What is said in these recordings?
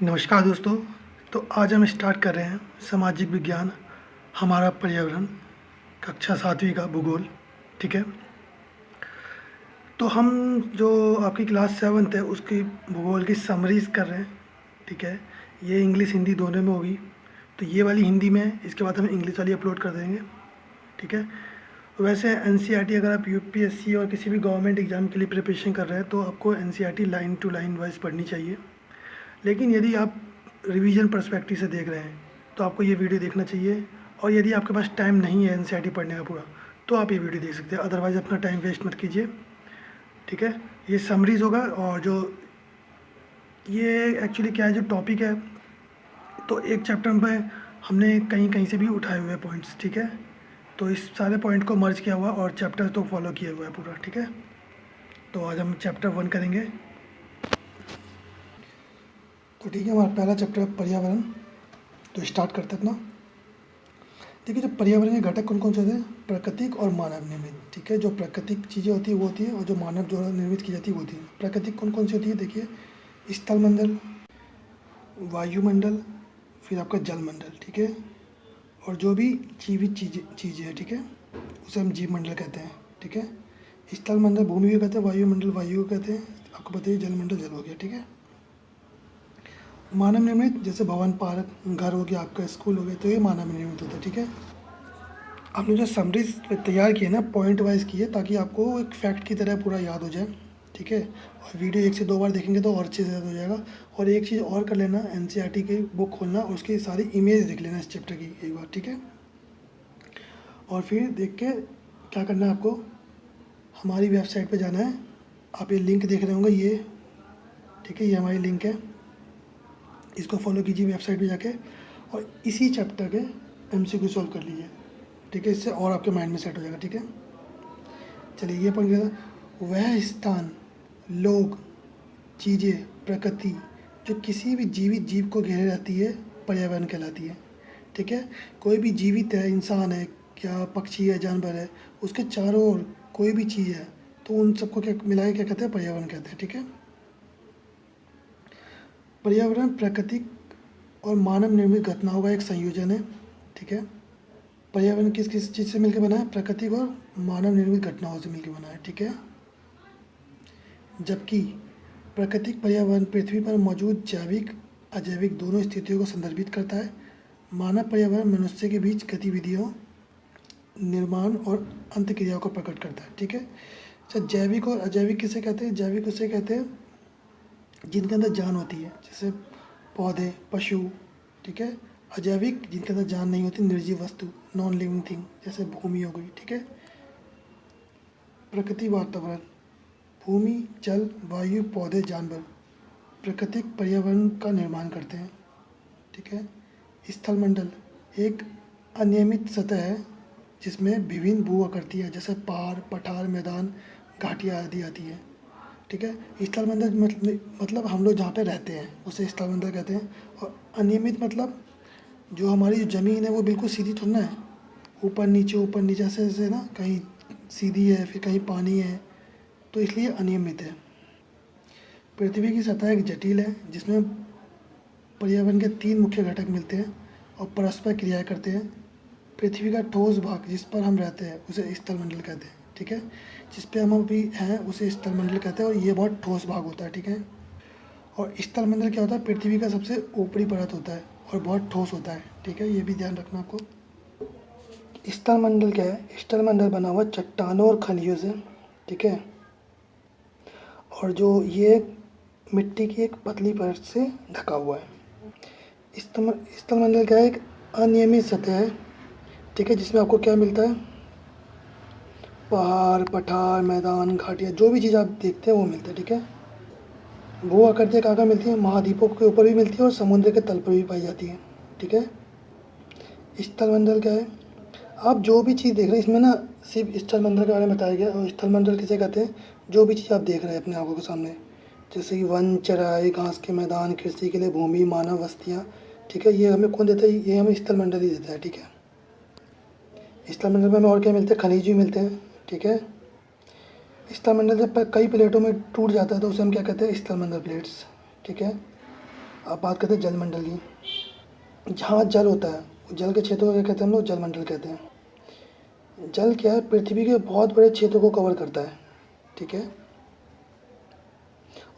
नमस्कार दोस्तों। तो आज हम स्टार्ट कर रहे हैं सामाजिक विज्ञान, हमारा पर्यावरण, कक्षा 7वीं का भूगोल। ठीक है। तो हम जो आपकी क्लास 7th है उसकी भूगोल की समरीज कर रहे हैं। ठीक है। ये इंग्लिश हिंदी दोनों में होगी। तो ये वाली हिंदी में है, इसके बाद हम इंग्लिश वाली अपलोड कर देंगे। ठीक है। वैसे एनसीईआरटी अगर आप यूपीएससी और किसी भी गवर्नमेंट एग्ज़ाम के लिए प्रिपरेशन कर रहे हैं तो आपको NCERT line to line wise पढ़नी चाहिए। लेकिन यदि आप रिवीजन पर्सपेक्टिव से देख रहे हैं तो आपको ये वीडियो देखना चाहिए। और यदि आपके पास टाइम नहीं है एनसीईआरटी पढ़ने का पूरा, तो आप ये वीडियो देख सकते हैं, अदरवाइज़ अपना टाइम वेस्ट मत कीजिए। ठीक है। ये समरीज होगा। और जो ये एक्चुअली क्या है, जो टॉपिक है, तो एक चैप्टर में हमने कहीं कहीं से भी उठाए हुए पॉइंट्स। ठीक है। तो इस सारे पॉइंट को मर्ज किया हुआ और चैप्टर तो फॉलो किया हुआ है पूरा। ठीक है। तो आज हम चैप्टर 1 करेंगे। तो ठीक है, हमारा पहला चैप्टर है पर्यावरण। तो स्टार्ट करते हैं अपना। देखिए, जो पर्यावरण के घटक कौन कौन से होते हैं? प्राकृतिक और मानव निर्मित। ठीक है। जो प्राकृतिक चीज़ें होती है वो होती है, और जो मानव द्वारा निर्मित की जाती है वो होती है। प्राकृतिक कौन कौन सी होती है? देखिए, स्थलमंडल, वायुमंडल, फिर आपका जलमंडल। ठीक है। और जो भी जीवित चीज़ें हैं, ठीक है, उसे हम जीव मंडल कहते हैं। ठीक है। स्थलमंडल भूमि को कहते हैं, वायुमंडल वायु को कहते हैं, आपको बताइए जलमंडल जल हो गया। ठीक है। मानव निर्मित जैसे भवन, पार्क, घर हो गया, आपका स्कूल हो गया, तो ये मानव निर्मित होता है। ठीक है। आपने जो समरीज तैयार की है ना, पॉइंट वाइज की है, ताकि आपको एक फैक्ट की तरह पूरा याद हो जाए। ठीक है। और वीडियो 1 से 2 बार देखेंगे तो और अच्छे से याद हो जाएगा। और एक चीज़ और कर लेना, एनसीईआरटी की बुक खोलना और उसकी सारी इमेज देख लेना इस चैप्टर की एक बार। ठीक है। और फिर देख के क्या करना है आपको, हमारी वेबसाइट पे जाना है। आप ये लिंक देख रहे होंगे ये। ठीक है। ये हमारी लिंक है, इसको फॉलो कीजिए वेबसाइट पे जाके, और इसी चैप्टर के एमसीक्यू सॉल्व कर लीजिए। ठीक है। इससे और आपके माइंड में सेट हो जाएगा। ठीक है। चलिए, ये पॉइंट क्या? वह स्थान, लोग, चीज़ें, प्रकृति जो किसी भी जीवित जीव को घेरे रहती है पर्यावरण कहलाती है। ठीक है। कोई भी जीवित है, इंसान है, क्या पक्षी है, जानवर है, उसके चारों ओर कोई भी चीज़ है, तो उन सबको क्या मिला के क्या कहते हैं? पर्यावरण कहते हैं। ठीक है। पर्यावरण प्राकृतिक और मानव निर्मित घटनाओं का एक संयोजन है। ठीक है। पर्यावरण किस किस चीज़ से मिलकर बना है? प्राकृतिक और मानव निर्मित घटनाओं से मिलकर बना है। ठीक है। जबकि प्राकृतिक पर्यावरण पृथ्वी पर मौजूद जैविक अजैविक दोनों स्थितियों को संदर्भित करता है। मानव पर्यावरण मनुष्य के बीच गतिविधियों, निर्माण और अंतक्रियाओं को प्रकट करता है। ठीक है। अच्छा, जैविक और अजैविक किसे कहते हैं? जैविक उसे कहते हैं जिनके अंदर जान होती है, जैसे पौधे, पशु। ठीक है। अजैविक जिनके अंदर जान नहीं होती, निर्जीव वस्तु, नॉन लिविंग थिंग, जैसे भूमि हो गई। ठीक है। प्रकृति वातावरण, भूमि, जल, वायु, पौधे, जानवर प्राकृतिक पर्यावरण का निर्माण करते हैं। ठीक है। स्थलमंडल एक अनियमित सतह है जिसमें विभिन्न भू आकृतियाँ जैसे पहाड़, पठार, मैदान, घाटियाँ आदि आती है। ठीक है। स्थलमंडल मतलब हम लोग जहाँ पे रहते हैं उसे स्थलमंडल कहते हैं। और अनियमित मतलब जो हमारी जो ज़मीन है वो बिल्कुल सीधी थोड़ी ना है, ऊपर नीचे ऐसे ना, कहीं सीधी है, फिर कहीं पानी है, तो इसलिए अनियमित है। पृथ्वी की सतह एक जटिल है जिसमें पर्यावरण के 3 मुख्य घटक मिलते हैं और परस्पर क्रियाएं करते हैं। पृथ्वी का ठोस भाग जिस पर हम रहते हैं उसे स्थलमंडल कहते हैं। ठीक है। जिस पे हम अभी हैं उसे स्थलमंडल कहते हैं, और ये बहुत ठोस भाग होता है। ठीक है। और स्थलमंडल क्या होता है? पृथ्वी का सबसे ऊपरी परत होता है और बहुत ठोस होता है। ठीक है। ये भी ध्यान रखना आपको। स्थलमंडल क्या है? स्थलमंडल बना हुआ चट्टानों और खनिजों से। ठीक है। और जो ये मिट्टी की एक पतली परत से ढका हुआ है। स्थलमंडल क्या है? एक अनियमित सतह है। ठीक है। जिसमें आपको क्या मिलता है? पहाड़, पठार, मैदान, घाटियाँ, जो भी चीज़ आप देखते हैं वो मिलता है। ठीक है। भू आकृतियाँ कहाँ कहाँ मिलती हैं? महाद्वीपों के ऊपर भी मिलती है और समुद्र के तल पर भी पाई जाती है। ठीक है। स्थलमंडल क्या है? आप जो भी चीज़ देख रहे हैं इसमें ना, सिर्फ स्थलमंडल के बारे में बताया गया। और स्थलमंडल किसे कहते हैं? जो भी चीज़ आप देख रहे हैं अपने आंखों के सामने, जैसे कि वन, चराई, घास के मैदान, कृषि के लिए भूमि, मानव बस्तियाँ। ठीक है। ये हमें कौन देता है? ये हमें स्थलमंडल ही देता है। ठीक है। स्थलमंडल में हमें और क्या मिलते हैं? खनिज भी मिलते हैं। ठीक है। स्थलमंडल जब कई प्लेटों में टूट जाता है तो उसे हम क्या कहते हैं? स्थलमंडल प्लेट्स। ठीक है। अब बात करते हैं जलमंडल की। जहाँ जल होता है, जल के क्षेत्रों को क्या कहते हैं हम लोग? जलमंडल कहते हैं। जल क्या है? पृथ्वी के बहुत बड़े क्षेत्रों को कवर करता है, ठीक है,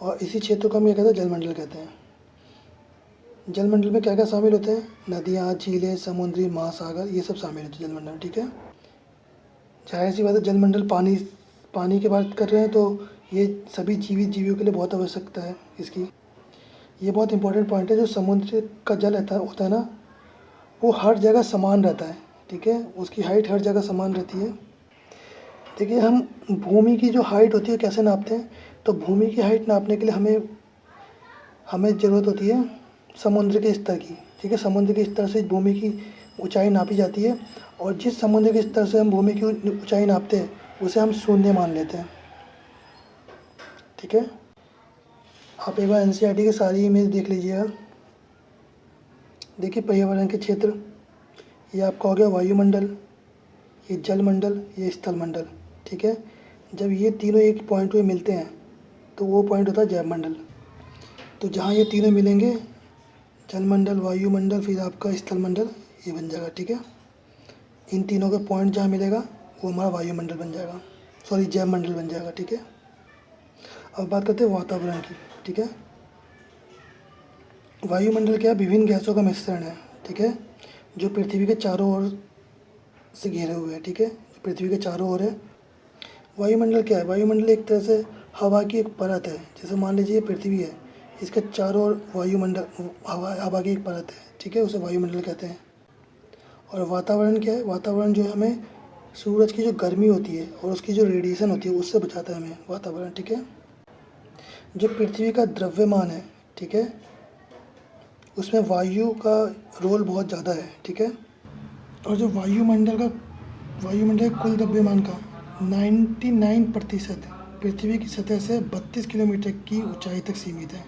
और इसी क्षेत्र को हम क्या कहते हैं? जलमंडल कहते हैं। जलमंडल में क्या क्या शामिल होते हैं? नदियाँ, झीलें, समुद्री महासागर, ये सब शामिल होते हैं जलमंडल, ठीक है। जाहिर सी बात है, जलमंडल पानी की बात कर रहे हैं तो ये सभी जीवित जीवियों के लिए बहुत आवश्यकता है इसकी। ये बहुत इंपॉर्टेंट पॉइंट है। जो समुद्र का जल होता है ना, वो हर जगह समान रहता है, ठीक है, उसकी हाइट हर जगह समान रहती है। देखिए, हम भूमि की जो हाइट होती है कैसे नापते हैं? तो भूमि की हाइट नापने के लिए हमें ज़रूरत होती है समुद्र के स्तर की, ठीक है। समुद्र के स्तर से भूमि की ऊंचाई नापी जाती है, और जिस समुद्र के स्तर से हम भूमि की ऊंचाई नापते हैं उसे हम शून्य मान लेते हैं, ठीक है। आप एक बार एनसीईआरटी की सारी इमेज देख लीजिएगा। देखिए, पर्यावरण के क्षेत्र, ये आपका हो गया वायुमंडल, ये जलमंडल, ये स्थलमंडल, ठीक है। जब ये तीनों एक पॉइंट पे मिलते हैं तो वो पॉइंट होता है जैवमंडल। तो जहाँ ये तीनों मिलेंगे, जलमंडल, वायुमंडल, फिर आपका स्थलमंडल, ये बन जाएगा, ठीक है। इन तीनों का पॉइंट जहाँ मिलेगा वो हमारा वायुमंडल बन जाएगा, सॉरी जैवमंडल बन जाएगा, ठीक है। अब बात करते हैं वातावरण की, ठीक है। वायुमंडल क्या है? विभिन्न गैसों का मिश्रण है, ठीक है, जो पृथ्वी के चारों ओर से घिरे हुए हैं, ठीक है, जो पृथ्वी के चारों ओर है। वायुमंडल क्या है? वायुमंडल एक तरह से हवा की एक परत है। जैसे मान लीजिए पृथ्वी है, इसके चारों ओर वायुमंडल, हवा की एक परत है, ठीक है, उसे वायुमंडल कहते हैं। और वातावरण क्या है? वातावरण जो है हमें सूरज की जो गर्मी होती है और उसकी जो रेडिएशन होती है उससे बचाता है हमें वातावरण, ठीक है। जो पृथ्वी का द्रव्यमान है, ठीक है, उसमें वायु का रोल बहुत ज़्यादा है, ठीक है। और जो वायुमंडल के कुल द्रव्यमान का 99% पृथ्वी की सतह से 32 किलोमीटर की ऊंचाई तक सीमित है,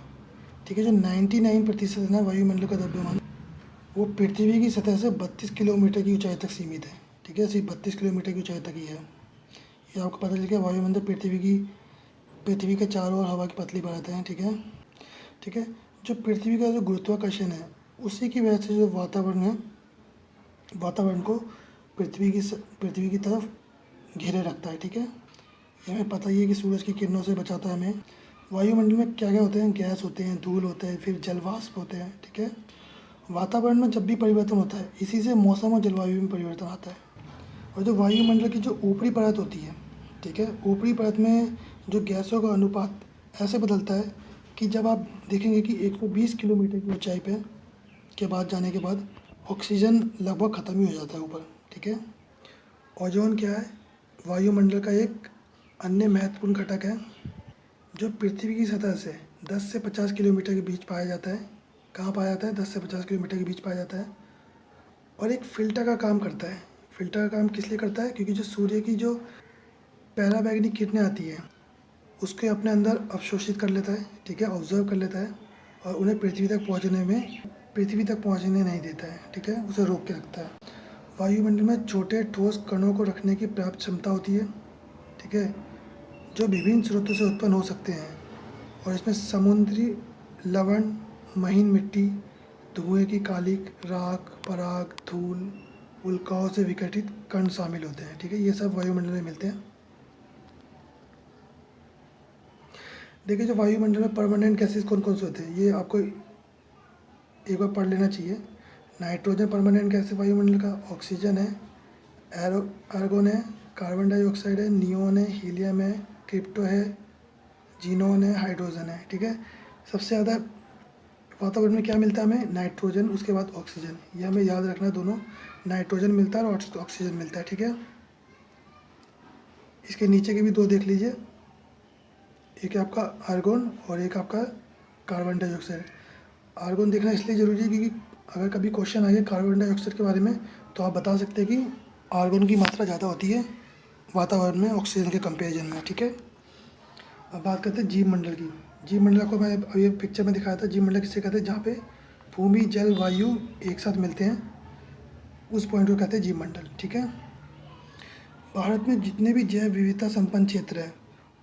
ठीक है। जो 99% है ना वायुमंडल का द्रव्यमान, वो पृथ्वी की सतह से 32 किलोमीटर की ऊंचाई तक सीमित है, ठीक है, सिर्फ 32 किलोमीटर की ऊंचाई तक ही है। ये आपको पता चल गया। वायुमंडल पृथ्वी के चारों ओर हवा की पतली परतें हैं, ठीक है, ठीक है। जो पृथ्वी का जो गुरुत्वाकर्षण है, उसी की वजह से जो वातावरण है, वातावरण को पृथ्वी की तरफ घेरे रखता है, ठीक है। ये हमें पता ही है कि सूरज की किरणों से बचाता है हमें। वायुमंडल में क्या क्या होते हैं? गैस होते हैं, धूल होते हैं, फिर जलवाष्प होते हैं, ठीक है। वातावरण में जब भी परिवर्तन होता है, इसी से मौसम और जलवायु में परिवर्तन आता है। और जो वायुमंडल की जो ऊपरी परत होती है, ठीक है, ऊपरी परत में जो गैसों का अनुपात ऐसे बदलता है कि जब आप देखेंगे कि 120 किलोमीटर की ऊंचाई पे के बाद जाने के बाद ऑक्सीजन लगभग ख़त्म ही हो जाता है ऊपर, ठीक है। ओजोन क्या है? वायुमंडल का एक अन्य महत्वपूर्ण घटक है, जो पृथ्वी की सतह से 10 से 50 किलोमीटर के बीच पाया जाता है। कहाँ पाया जाता है? 10 से 50 किलोमीटर के बीच पाया जाता है, और एक फ़िल्टर का काम करता है। फ़िल्टर का काम किस लिए करता है? क्योंकि जो सूर्य की जो पराबैंगनी किरणें आती हैं उसके अपने अंदर अवशोषित कर लेता है, ठीक है, ऑब्जर्व कर लेता है, और उन्हें पृथ्वी तक पहुंचने नहीं देता है, ठीक है, उसे रोक के रखता है। वायुमंडल में छोटे ठोस कणों को रखने की पर्याप्त क्षमता होती है, ठीक है, जो विभिन्न स्रोतों से उत्पन्न हो सकते हैं। और इसमें समुद्री लवण, महीन मिट्टी, धुएं की कालिक, राख, पराग, धूल, उल्काओं से विघटित कण शामिल होते हैं, ठीक है, ये सब वायुमंडल में मिलते हैं। देखिए, जो वायुमंडल में परमानेंट गैसेस कौन कौन से होते हैं, ये आपको एक बार पढ़ लेना चाहिए। नाइट्रोजन परमानेंट गैस है वायुमंडल का, ऑक्सीजन है, आर्गोन है, कार्बन डाइऑक्साइड है, नियोन है, हीलियम है, क्रिप्टो है, जीनोन है, हाइड्रोजन है, ठीक है। सबसे ज़्यादा वातावरण में क्या मिलता है हमें? नाइट्रोजन, उसके बाद ऑक्सीजन। ये हमें याद रखना है, दोनों नाइट्रोजन मिलता है और ऑक्सीजन मिलता है, ठीक है। इसके नीचे के भी दो देख लीजिए, एक है आपका आर्गोन और एक आपका कार्बन डाइऑक्साइड। आर्गोन देखना इसलिए ज़रूरी है क्योंकि अगर कभी क्वेश्चन आए कार्बन डाइऑक्साइड के बारे में तो आप बता सकते हैं कि आर्गोन की मात्रा ज़्यादा होती है वातावरण में ऑक्सीजन के कंपेरिजन में, ठीक है। अब बात करते हैं जीव मंडल की। जीव मंडल को मैं अभी पिक्चर में दिखाया था। जीव मंडल किसे कहते हैं? जहाँ पे भूमि, जल, वायु एक साथ मिलते हैं, उस पॉइंट को कहते हैं जीव मंडल, ठीक है। भारत में जितने भी जैव विविधता संपन्न क्षेत्र है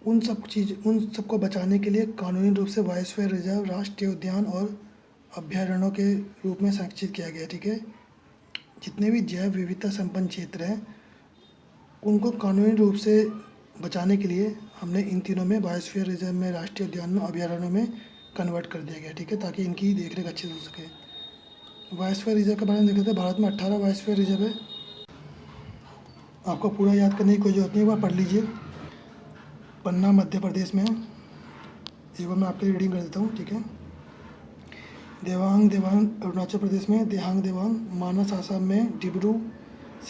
उन सबको बचाने के लिए कानूनी रूप से बायोस्फीयर रिजर्व, राष्ट्रीय उद्यान और अभयारण्यों के रूप में संरक्षित किया गया, ठीक है। जितने भी जैव विविधता संपन्न क्षेत्र हैं उनको कानूनी रूप से बचाने के लिए हमने इन तीनों में बायोस्फीयर रिजर्व में, राष्ट्रीय उद्यान में, अभयारण्यों में कन्वर्ट कर दिया गया, ठीक है, ताकि इनकी देखरेख अच्छे से हो सके। बायोस्फीयर रिजर्व के बारे में देखे तो भारत में 18 बायोस्फीयर रिजर्व है। आपको पूरा याद करने की कोई जरूरत नहीं है, वह पढ़ लीजिए। पन्ना मध्य प्रदेश में है, एक बार मैं आपके लिए रीडिंग कर देता हूँ, ठीक है। देवांग देवांग अरुणाचल प्रदेश में, देहांग देवांग मानस आसाम में, डिब्रू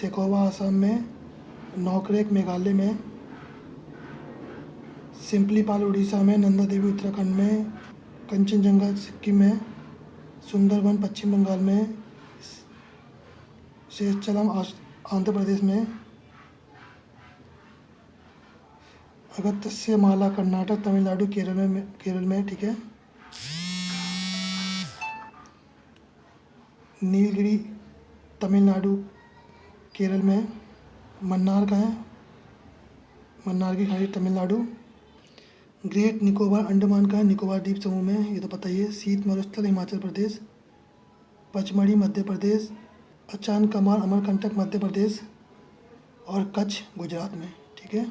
सेखोवा आसाम में, नौकरेक मेघालय में, सिम्पलीपाल उड़ीसा में, नंदा देवी उत्तराखंड में, कंचनजंगा सिक्किम में, सुंदरबन पश्चिम बंगाल में, शेषचलम आंध्र प्रदेश में, अगस्त्य माला कर्नाटक, तमिलनाडु, केरल में, ठीक है। नीलगिरी तमिलनाडु, केरल में। मन्नार का है, मन्नार की खाड़ी तमिलनाडु। ग्रेट निकोबार अंडमान का है, निकोबार द्वीप समूह में, ये तो पता ही है। शीत मरुस्थल हिमाचल प्रदेश, पचमढ़ी मध्य प्रदेश, अचान कमार अमरकंटक मध्य प्रदेश और कच्छ गुजरात में, ठीक है।